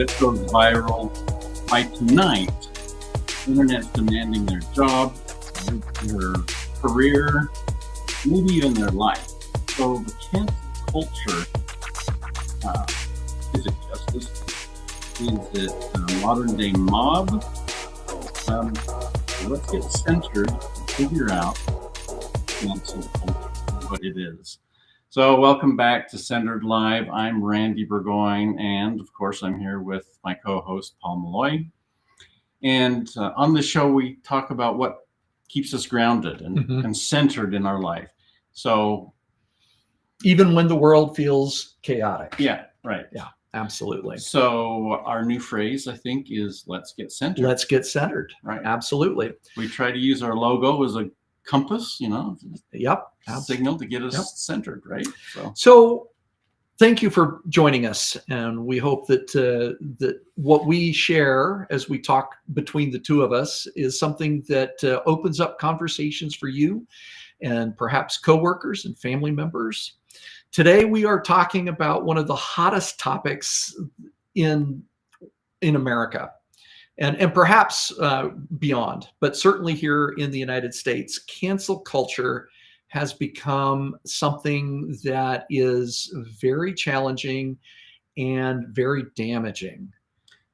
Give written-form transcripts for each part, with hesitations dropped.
It goes viral by tonight. Internet's demanding their job, their career, maybe even their life. So the cancel culture, is it justice? Is it a modern day mob? Let's get centered and figure out cancel culture, what it is. So welcome back to Centered.Live. I'm Randy Burgoyne, and of course I'm here with my co-host Paul Malloy. And on the show we talk about what keeps us grounded and centered in our life. So even when the world feels chaotic. Yeah, right. Yeah, absolutely. So our new phrase, I think, is let's get centered. Let's get centered. Right. Absolutely. We try to use our logo as a compass, Yep. Signal to get us centered, right? So thank you for joining us, and we hope that that what we share as we talk between the two of us is something that opens up conversations for you and perhaps coworkers and family members. Today we are talking about one of the hottest topics in America. And perhaps beyond, but certainly here in the United States, cancel culture has become something that is very challenging and very damaging.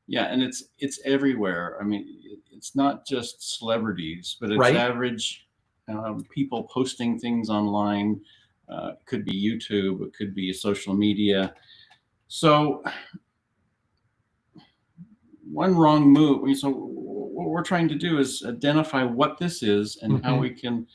Yeah, and it's everywhere. I mean, it's not just celebrities, but it's Right. average people posting things online. It could be YouTube, it could be social media. So one wrong move. So what we're trying to do is identify what this is and how we can,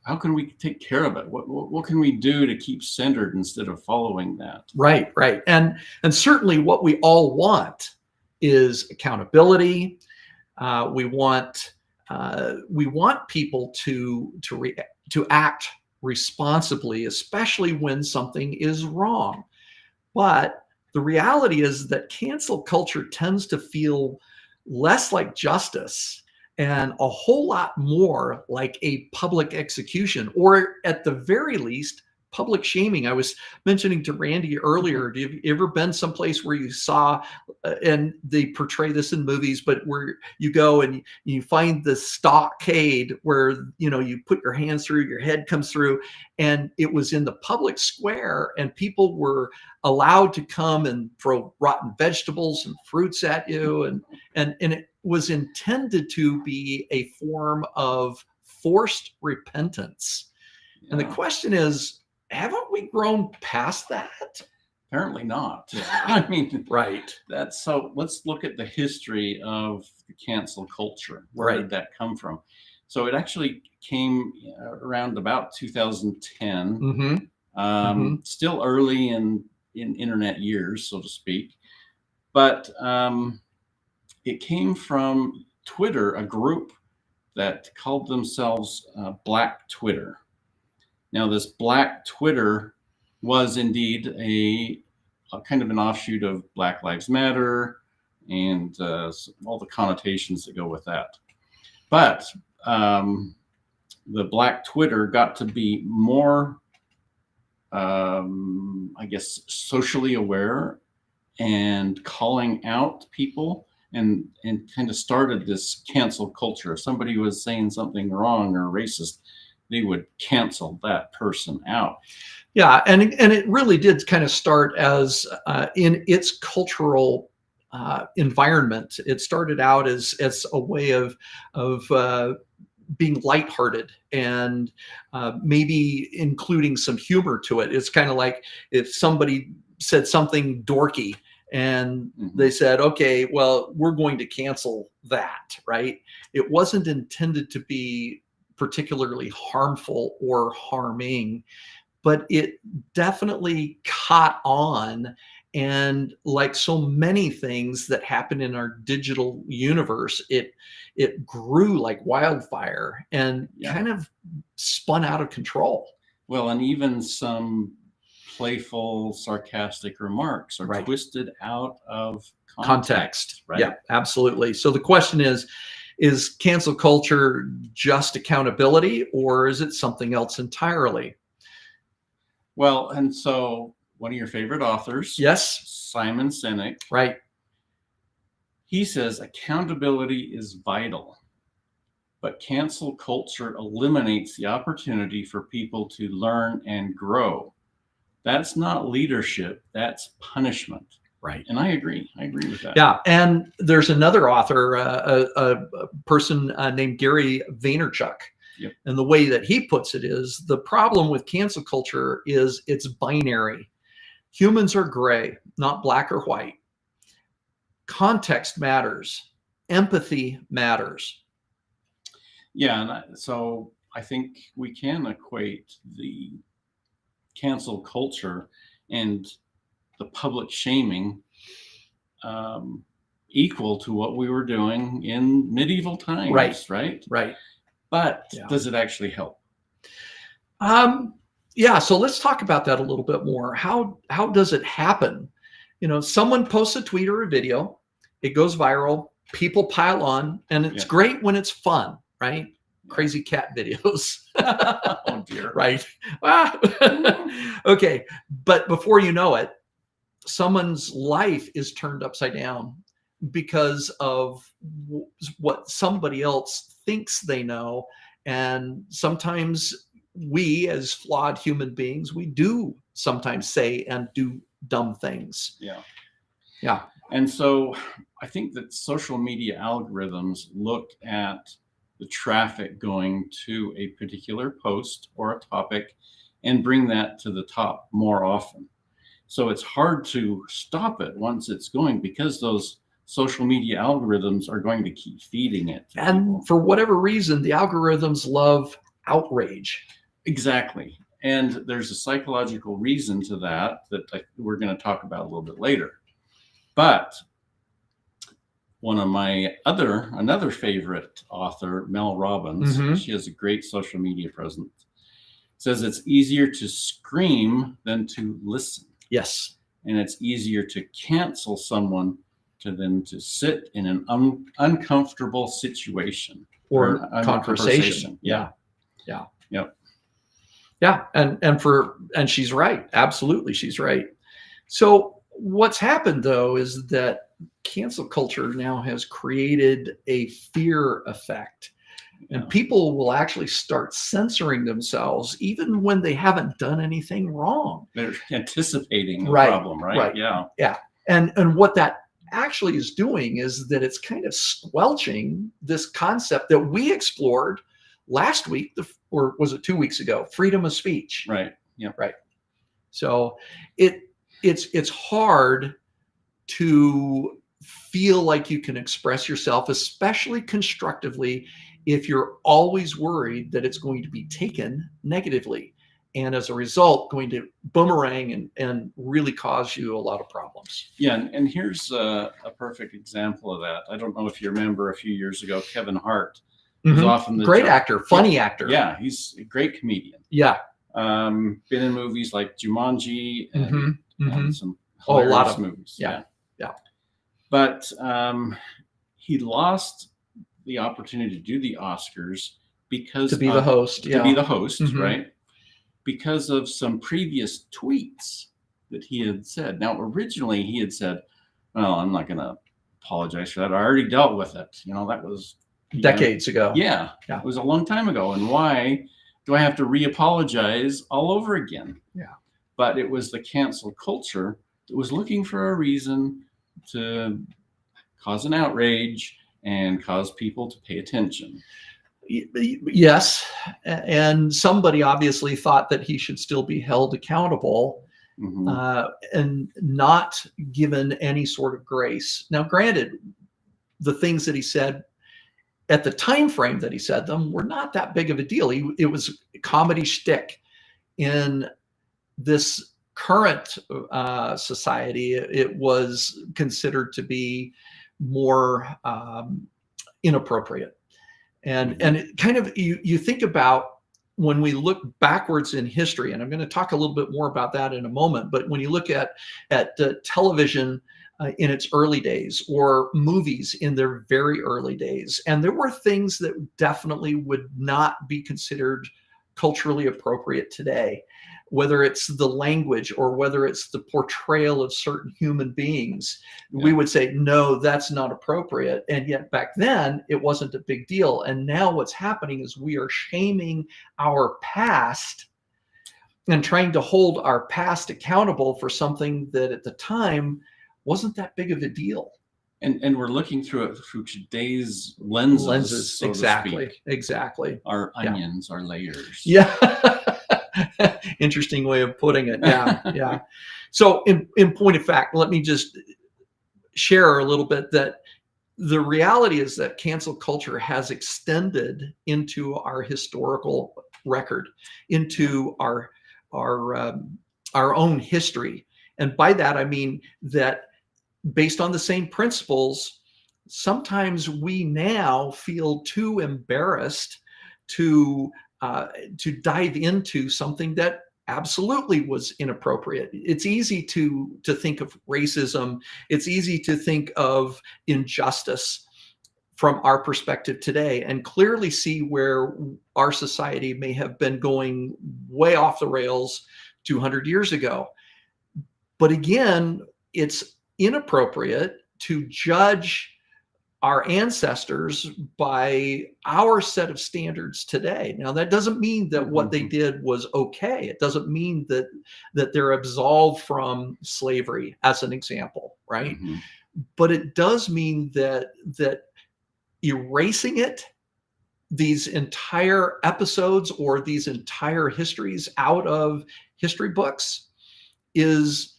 how can we take care of it? What can we do to keep centered instead of following that? Right, right. And certainly what we all want is accountability. We want people to act responsibly, especially when something is wrong. But the reality is that cancel culture tends to feel less like justice and a whole lot more like a public execution, or at the very least, public shaming. I was mentioning to Randy earlier, have you ever been someplace where you saw, and they portray this in movies, but where you go and you find the stockade where, you put your hands through, your head comes through, and it was in the public square, and people were allowed to come and throw rotten vegetables and fruits at you. And it was intended to be a form of forced repentance. Yeah. And the question is, haven't we grown past that? Apparently not. I mean, right. So let's look at the history of the cancel culture. Where did that come from? So it actually came around about 2010, still early in internet years, so to speak. But it came from Twitter, a group that called themselves Black Twitter. Now, this Black Twitter was indeed a kind of an offshoot of Black Lives Matter and all the connotations that go with that. But the Black Twitter got to be more, I guess, socially aware and calling out people and kind of started this cancel culture. If somebody was saying something wrong or racist, they would cancel that person out. Yeah, and it really did kind of start as in its cultural environment. It started out as a way of being lighthearted and maybe including some humor to it. It's kind of like if somebody said something dorky and they said, okay, well, we're going to cancel that, right? It wasn't intended to be particularly harmful or harming, but it definitely caught on. And like so many things that happen in our digital universe, it grew like wildfire and kind of spun out of control. Well, and even some playful, sarcastic remarks are twisted out of context. Right? Yeah, absolutely. So the question is cancel culture just accountability, or is it something else entirely? Well, and so one of your favorite authors. Yes. Simon Sinek. Right. He says accountability is vital, but cancel culture eliminates the opportunity for people to learn and grow. That's not leadership, that's punishment. Right. And I agree with that. Yeah. And there's another author, a person named Gary Vaynerchuk. Yep. And the way that he puts it is the problem with cancel culture is it's binary. Humans are gray, not black or white. Context matters. Empathy matters. Yeah. And so I think we can equate the cancel culture and the public shaming equal to what we were doing in medieval times, right? But does it actually help? Yeah, so let's talk about that a little bit more. How does it happen? Someone posts a tweet or a video, it goes viral, people pile on, and it's great when it's fun, right? Crazy cat videos. Oh dear. Right. Okay. But before you know it, someone's life is turned upside down because of what somebody else thinks they know. And sometimes we, as flawed human beings, we do sometimes say and do dumb things. Yeah. And so I think that social media algorithms look at the traffic going to a particular post or a topic and bring that to the top more often. So it's hard to stop it once it's going because those social media algorithms are going to keep feeding it. And people. For whatever reason, the algorithms love outrage. Exactly. And there's a psychological reason to that we're going to talk about a little bit later. But one of my another favorite author, Mel Robbins, she has a great social media presence, says it's easier to scream than to listen. Yes. And it's easier to cancel someone than to sit in an uncomfortable situation or conversation. Yeah. And she's right. Absolutely. She's right. So what's happened though is that cancel culture now has created a fear effect. And people will actually start censoring themselves even when they haven't done anything wrong. They're anticipating the problem, right? Yeah. And what that actually is doing is that it's kind of squelching this concept that we explored last week, or was it 2 weeks ago? Freedom of speech. Right. Yeah. Right. So it's hard to feel like you can express yourself, especially constructively, if you're always worried that it's going to be taken negatively, and as a result going to boomerang and really cause you a lot of problems. Yeah. And here's a perfect example of that. I don't know if you remember a few years ago, Kevin Hart was often the great actor, funny actor. Yeah. He's a great comedian. Yeah. Been in movies like Jumanji and some a lot of movies. Yeah. But he lost the opportunity to do the Oscars because to be the host, right? Because of some previous tweets that he had said. Now, originally he had said, "Well, I'm not going to apologize for that. I already dealt with it. That was decades ago. Yeah, it was a long time ago. And why do I have to re-apologize all over again?" Yeah. But it was the cancel culture that was looking for a reason to cause an outrage and cause people to pay attention. Yes. And somebody obviously thought that he should still be held accountable and not given any sort of grace. Now, granted, the things that he said at the time frame that he said them were not that big of a deal. It was a comedy shtick. In this current society, it was considered to be more inappropriate. And it kind of, you think about when we look backwards in history, and I'm going to talk a little bit more about that in a moment, but when you look at television in its early days, or movies in their very early days, and there were things that definitely would not be considered culturally appropriate today. whether it's the language or whether it's the portrayal of certain human beings, Yeah. we would say, no, that's not appropriate. And yet back then it wasn't a big deal. And now what's happening is we are shaming our past and trying to hold our past accountable for something that at the time wasn't that big of a deal. And we're looking through it through today's lenses, so exactly, to speak. exactly. Our onions, our layers. Yeah. Interesting way of putting it. Yeah, yeah. So in point of fact, let me just share a little bit that the reality is that cancel culture has extended into our historical record, into our own history. And by that, I mean that based on the same principles, sometimes we now feel too embarrassed to dive into something that absolutely was inappropriate. It's easy to think of racism. It's easy to think of injustice from our perspective today and clearly see where our society may have been going way off the rails 200 years ago. But again, it's inappropriate to judge our ancestors by our set of standards today. Now, that doesn't mean that what they did was okay. It doesn't mean that they're absolved from slavery, as an example, right? Mm-hmm. But it does mean that erasing it, these entire episodes or these entire histories out of history books, is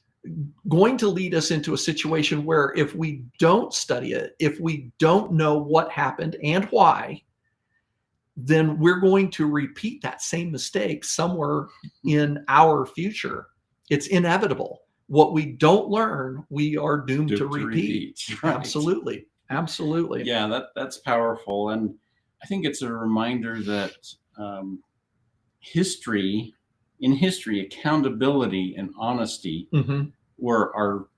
going to lead us into a situation where if we don't study it, if we don't know what happened and why, then we're going to repeat that same mistake somewhere in our future. It's inevitable. What we don't learn, we are doomed to repeat. Right. Absolutely. Absolutely. Yeah, that's powerful. And I think it's a reminder that in history, accountability and honesty are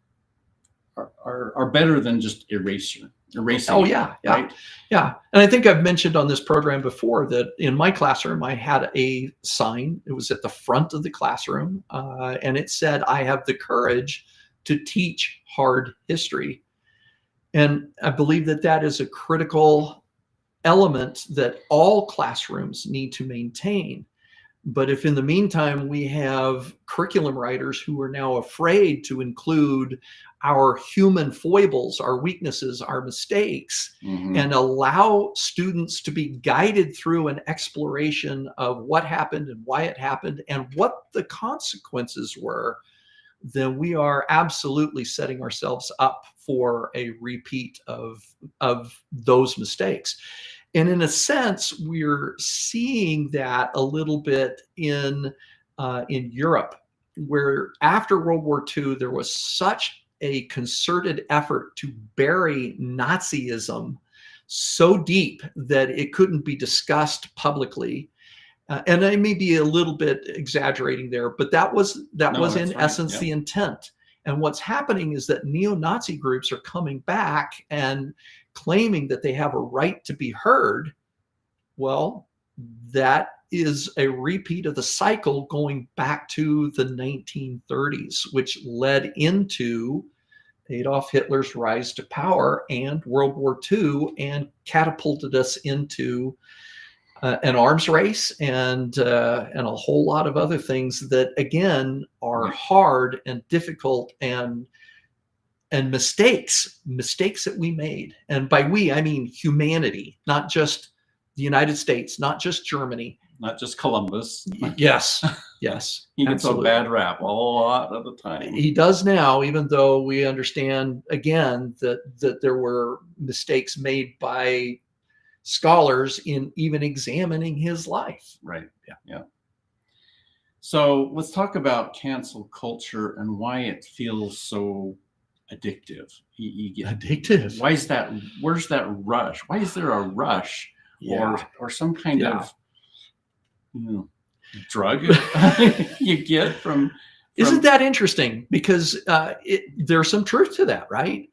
better than just erasing. Oh yeah, yeah, right? Yeah. And I think I've mentioned on this program before that in my classroom I had a sign. It was at the front of the classroom, and it said, "I have the courage to teach hard history." And I believe that that is a critical element that all classrooms need to maintain. But if in the meantime we have curriculum writers who are now afraid to include our human foibles, our weaknesses, our mistakes, and allow students to be guided through an exploration of what happened and why it happened and what the consequences were, then we are absolutely setting ourselves up for a repeat of those mistakes. And in a sense, we're seeing that a little bit in Europe, where after World War II, there was such a concerted effort to bury Nazism so deep that it couldn't be discussed publicly. And I may be a little bit exaggerating there, but that was in essence the intent. And what's happening is that neo-Nazi groups are coming back and claiming that they have a right to be heard. Well, that is a repeat of the cycle going back to the 1930s, which led into Adolf Hitler's rise to power and World War II, and catapulted us into an arms race and a whole lot of other things that, again, are hard and difficult and mistakes that we made. And by we, I mean humanity, not just the United States, not just Germany. Not just Columbus. Yes, yes. He gets a bad rap a lot of the time. He does now, even though we understand, again, that there were mistakes made by scholars in even examining his life. Right. Yeah. So let's talk about cancel culture and why it feels so addictive. You get addictive. Why is that? Where's that rush? Why is there a rush or some kind of drug you get from? Isn't that interesting? Because there's some truth to that, right?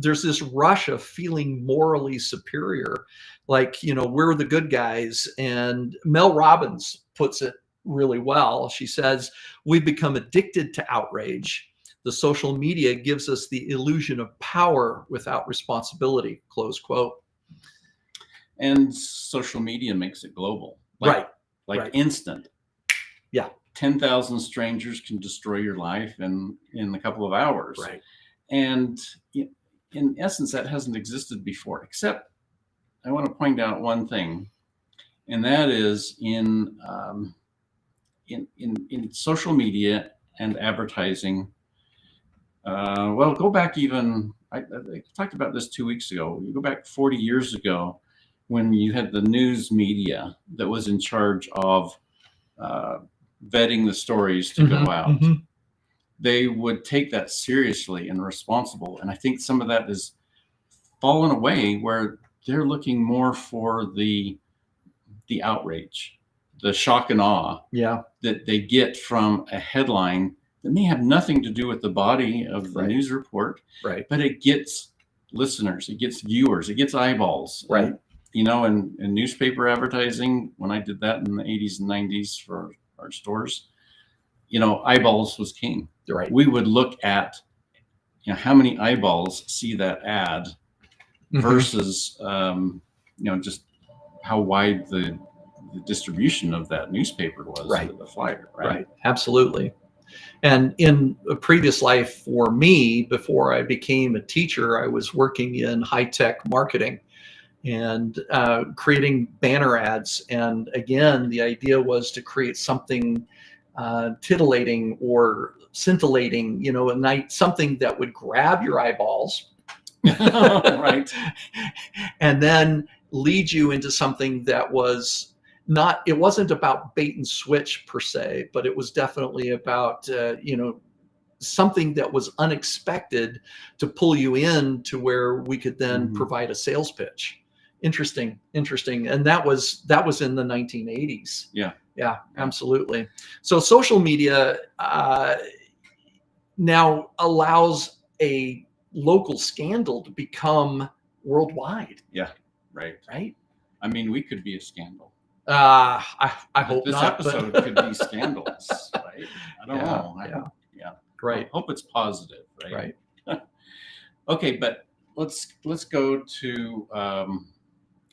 There's this rush of feeling morally superior, like, we're the good guys. And Mel Robbins puts it really well. She says, we've become addicted to outrage. The social media gives us the illusion of power without responsibility, close quote. And social media makes it global. Like instant. Yeah. 10,000 strangers can destroy your life in a couple of hours. Right. And in essence, that hasn't existed before, except I want to point out one thing, and that is in social media and advertising. Well, go back even, I talked about this 2 weeks ago. You go back 40 years ago when you had the news media that was in charge of vetting the stories to go out. They would take that seriously and responsible. And I think some of that has fallen away, where they're looking more for the outrage, the shock and awe that they get from a headline that may have nothing to do with the body of the news report, but it gets listeners, it gets viewers, it gets eyeballs. And, in newspaper advertising, when I did that in the 80s and 90s for our stores, eyeballs was king. We would look at, how many eyeballs see that ad versus, just how wide the distribution of that newspaper was, the flyer. Absolutely. And in a previous life for me, before I became a teacher, I was working in high-tech marketing and creating banner ads. And again, the idea was to create something titillating or scintillating, something that would grab your eyeballs. And then lead you into something that was it wasn't about bait and switch per se, but it was definitely about, something that was unexpected to pull you in to where we could then provide a sales pitch. Interesting. And that was in the 1980s. Yeah, absolutely. So social media now allows a local scandal to become worldwide. Right. I mean, we could be a scandal. I hope this not. This episode could be scandalous, right? I don't know. I hope it's positive, right? Okay, but let's go to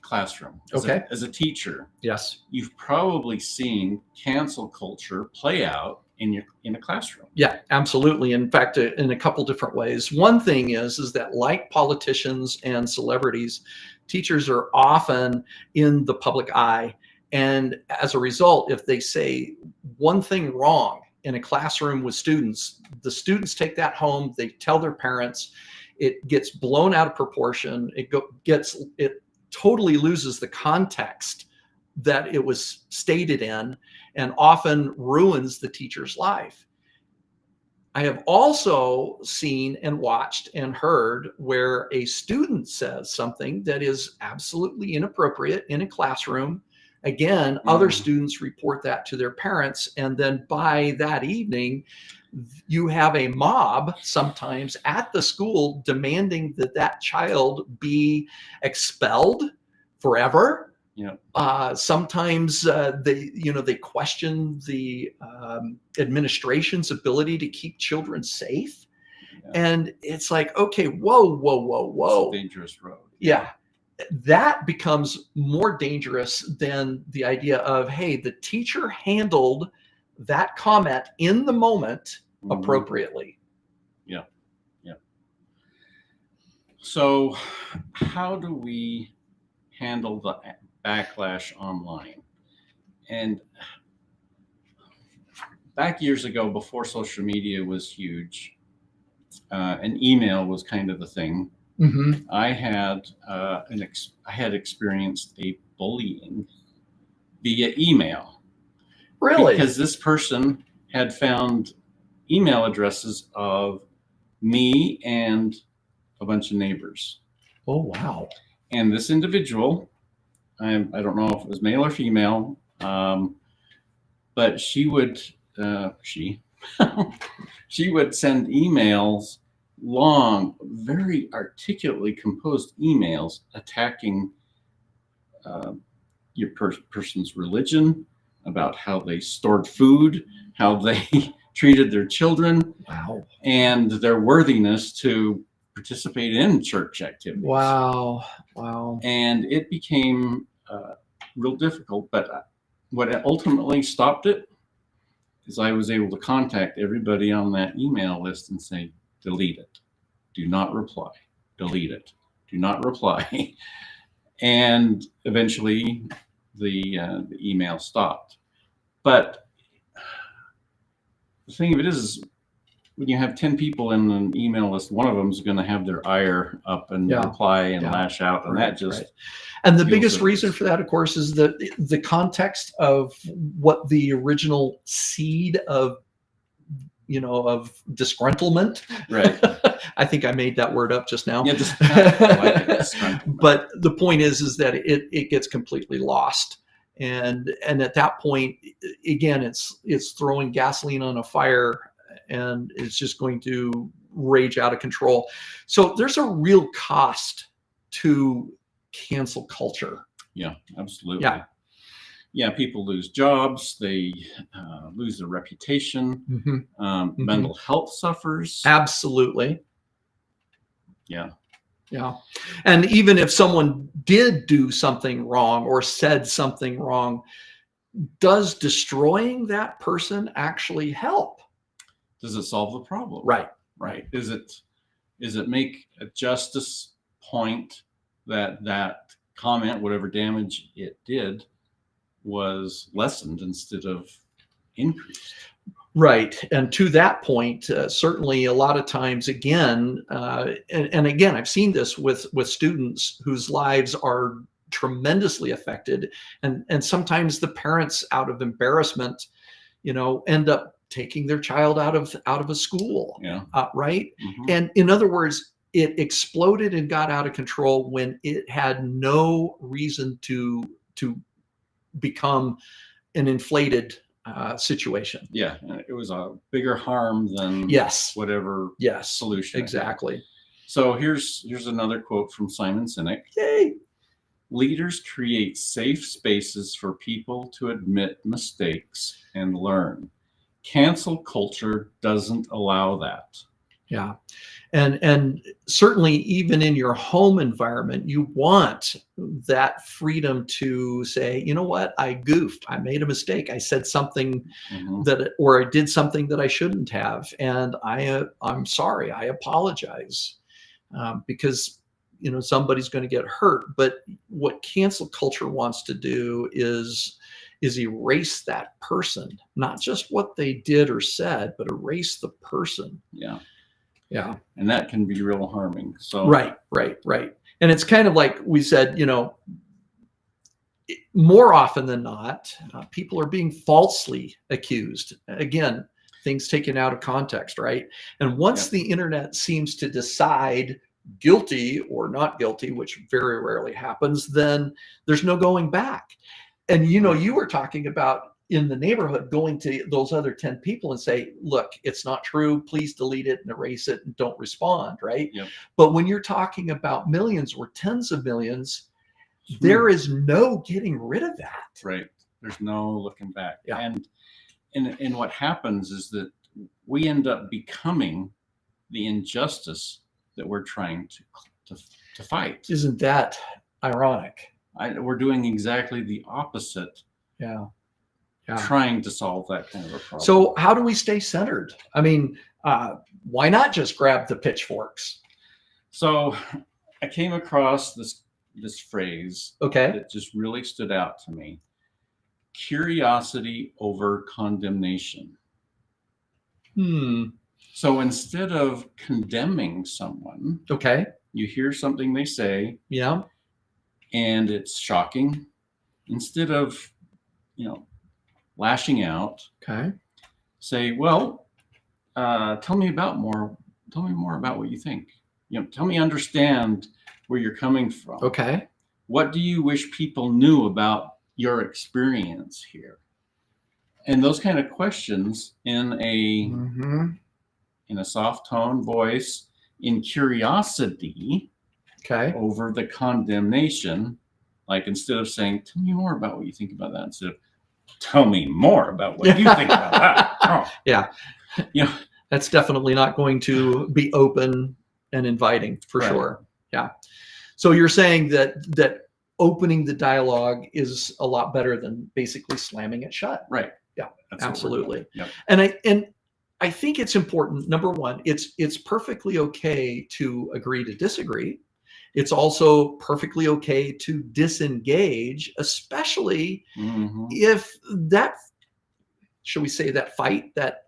classroom. As a teacher, yes, you've probably seen cancel culture play out in a classroom. Yeah, absolutely. In fact, in a couple different ways. One thing is that, like politicians and celebrities, teachers are often in the public eye. And as a result, if they say one thing wrong in a classroom with students, the students take that home, they tell their parents, it gets blown out of proportion. It totally loses the context that it was stated in, and often ruins the teacher's life. I have also seen and watched and heard where a student says something that is absolutely inappropriate in a classroom. Again, other students report that to their parents, and then by that evening, you have a mob sometimes at the school demanding that child be expelled forever. Sometimes they question the administration's ability to keep children safe. And it's like, okay, whoa. It's a dangerous road. Yeah. That becomes more dangerous than the idea of, hey, the teacher handled that comment in the moment appropriately. Yeah. So how do we handle the backlash online? And back years ago, before social media was huge, and email was kind of the thing, I had experienced a bullying via email. Really? Because this person had found email addresses of me and a bunch of neighbors. Oh, wow. And this individual, I don't know if it was male or female, but she would she would send emails, long, very articulately composed emails attacking your person's religion, about how they stored food, how they treated their children, Wow. and their worthiness to participate in church activities. Wow. Wow. And it became real difficult. But what ultimately stopped it is I was able to contact everybody on that email list and say, delete it. Do not reply. Delete it. Do not reply. And eventually the email stopped. But the thing of it is when you have 10 people in an email list, one of them is going to have their ire up and reply and lash out. And that just... And the biggest reason for that, of course, is the context of what the original seed of, of disgruntlement. Right. I think I made that word up just now. Yeah, I like it. But the point is that it gets completely lost. And at that point, again, it's throwing gasoline on a fire, and it's just going to rage out of control. So there's a real cost to cancel culture. Yeah, absolutely. Yeah. Yeah, people lose jobs, they lose their reputation, mental health suffers. Absolutely. Yeah. Yeah. And even if someone did do something wrong or said something wrong, does destroying that person actually help? Does it solve the problem? Right. Right. Is it make a justice point that comment, whatever damage it did, was lessened instead of increased? Right. And to that point, certainly a lot of times, again, and again, I've seen this with students whose lives are tremendously affected. And sometimes the parents, out of embarrassment, end up taking their child out of a school. Yeah. Right. And in other words, it exploded and got out of control when it had no reason to become an inflated situation. Yeah, it was a bigger harm than whatever solution. Exactly. So here's another quote from Simon Sinek. Yay. Leaders create safe spaces for people to admit mistakes and learn. Cancel culture doesn't allow that. Yeah. And certainly even in your home environment, you want that freedom to say, you know what, I goofed, I made a mistake, I said something or I did something that I shouldn't have, and I'm sorry, I apologize, because somebody's going to get hurt. But what cancel culture wants to do is erase that person, not just what they did or said, but erase the person. Yeah. Yeah. And that can be real harming. So Right. And it's kind of like we said, more often than not, people are being falsely accused. Again, things taken out of context, right? And once the internet seems to decide guilty or not guilty, which very rarely happens, then there's no going back. And you were talking about in the neighborhood going to those other 10 people and say, look, it's not true, please delete it and erase it and don't respond, right? Yep. But when you're talking about millions or tens of millions, there is no getting rid of that. Right. There's no looking back. Yeah. And what happens is that we end up becoming the injustice that we're trying to fight. Isn't that ironic? We're doing exactly the opposite. Yeah. Trying to solve that kind of a problem. So how do we stay centered? I mean, why not just grab the pitchforks? So I came across this phrase that just really stood out to me. Curiosity over condemnation. So instead of condemning someone, you hear something they say, and it's shocking. Instead of, lashing out, say, well, tell me more about what you think. Tell me, understand where you're coming from. What do you wish people knew about your experience here? And those kind of questions in a soft tone voice, in curiosity over the condemnation. Like, instead of saying, tell me more about what you think about that, instead of, tell me more about what you think about that. Oh. Yeah. You know, That's definitely not going to be open and inviting for sure. Yeah. So you're saying that opening the dialogue is a lot better than basically slamming it shut. Right. Yeah, That's absolutely. Yep. And I think it's important. Number one, it's perfectly okay to agree to disagree. It's also perfectly okay to disengage, especially if that, shall we say, that fight, that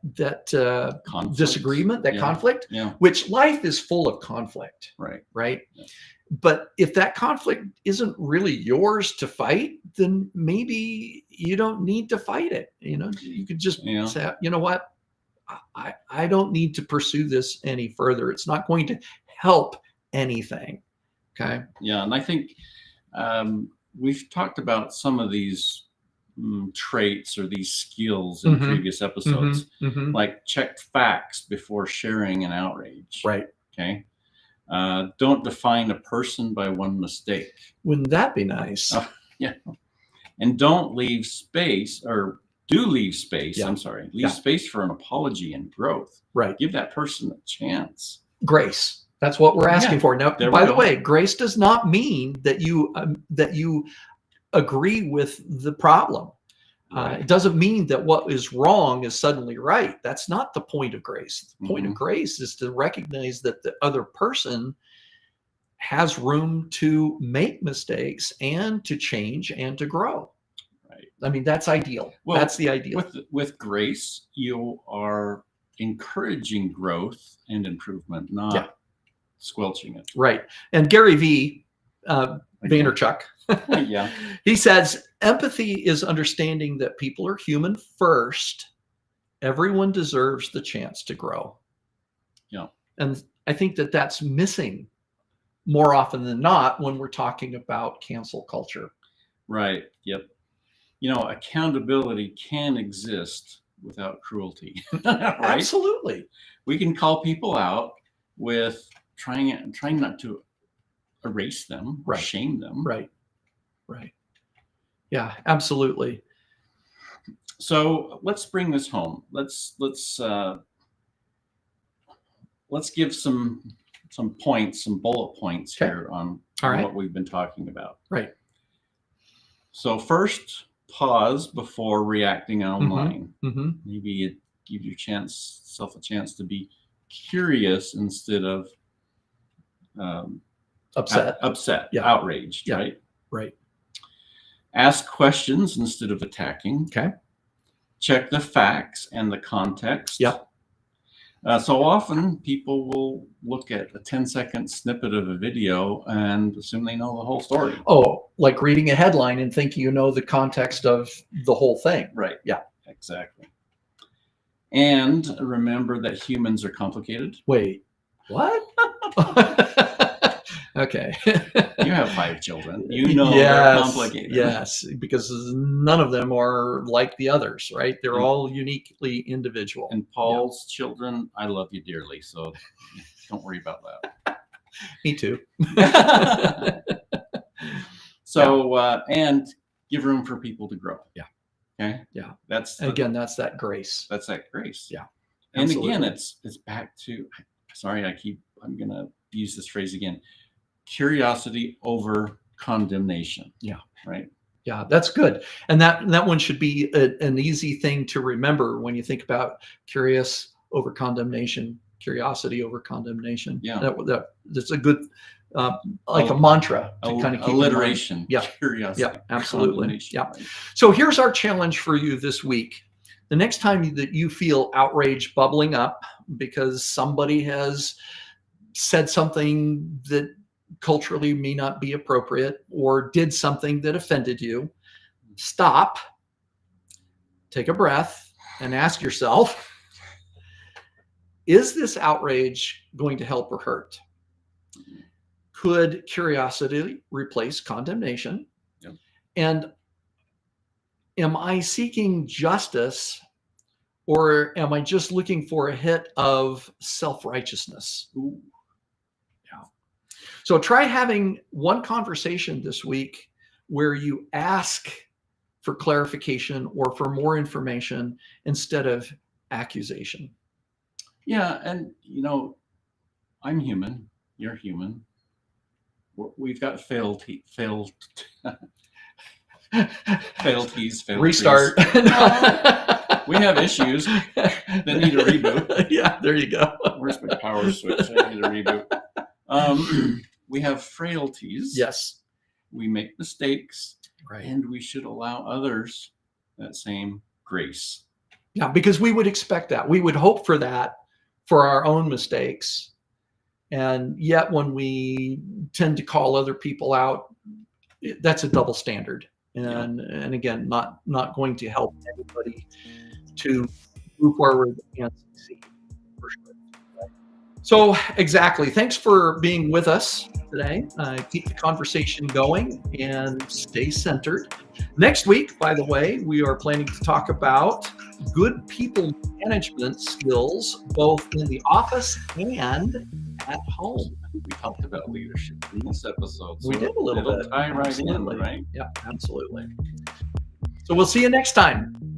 disagreement, that conflict, which life is full of conflict, right? Yeah. But if that conflict isn't really yours to fight, then maybe you don't need to fight it. You know, you could just say, you know what, I don't need to pursue this any further. It's not going to help anything. Okay. Yeah, and I think we've talked about some of these traits or these skills in previous episodes, like check facts before sharing an outrage. Right. Okay. Don't define a person by one mistake. Wouldn't that be nice? Yeah. And don't leave space, or do leave space. Yeah. I'm sorry. Leave space for an apology and growth. Right. Give that person a chance. Grace. That's what we're asking for. Now, by the way, grace does not mean that you agree with the problem. It doesn't mean that what is wrong is suddenly right. That's not the point of grace. The point of grace is to recognize that the other person has room to make mistakes and to change and to grow. Right. I mean, that's ideal. Well, that's the ideal. With grace, you are encouraging growth and improvement, not squelching it. Right. And Gary V. Vaynerchuk, he says, empathy is understanding that people are human first. Everyone deserves the chance to grow. Yeah. And I think that that's missing more often than not when we're talking about cancel culture. Right. Yep. You know, accountability can exist without cruelty. Right? Absolutely. We can call people out with trying not to erase them, shame them. Right. Yeah, absolutely. So let's bring this home. Let's give some points, some bullet points here on what we've been talking about. Right. So first, pause before reacting online. Maybe it gives yourself a chance to be curious instead of upset, outraged, Right. Ask questions instead of attacking. Okay. Check the facts and the context. Yep. So often people will look at a 10-second snippet of a video and assume they know the whole story. Oh, like reading a headline and think you know the context of the whole thing. Right. Yeah. Exactly. And remember that humans are complicated. Wait, what? Okay. You have 5 children. You know they're complicated. Yes, because none of them are like the others, right? They're all uniquely individual. And Paul's children, I love you dearly, so don't worry about that. Me too. So, and give room for people to grow. Yeah. Okay. Yeah. That's that grace. That's that grace. Yeah. And absolutely. Again, it's back to, sorry, I'm going to use this phrase again. Curiosity over condemnation. Yeah. Right. Yeah, that's good. And that one should be an easy thing to remember when you think about curious over condemnation, curiosity over condemnation. Yeah. That's a good, like a mantra to kind of keep alliteration. Yeah. Curiosity. Yeah, absolutely. Yeah. Right. So here's our challenge for you this week. The next time that you feel outrage bubbling up because somebody has said something that culturally may not be appropriate or did something that offended you, stop, take a breath, and ask yourself, is this outrage going to help or hurt? Could curiosity replace condemnation? Yep. And am I seeking justice, or am I just looking for a hit of self-righteousness? Ooh. So try having one conversation this week where you ask for clarification or for more information instead of accusation. Yeah, and I'm human. You're human. We've got failties. Restart. We have issues that need a reboot. Yeah, there you go. Where's my power switch? I need a reboot. We have frailties. Yes. We make mistakes. Right. And we should allow others that same grace. Yeah, because we would expect that. We would hope for that for our own mistakes. And yet when we tend to call other people out, that's a double standard. And again, not going to help anybody to move forward and succeed, for sure. So exactly. Thanks for being with us today. Keep the conversation going and stay centered. Next week, by the way, we are planning to talk about good people management skills, both in the office and at home. We talked about leadership in this episode. So we did a little bit. Tie right in, right? Yeah, absolutely. So we'll see you next time.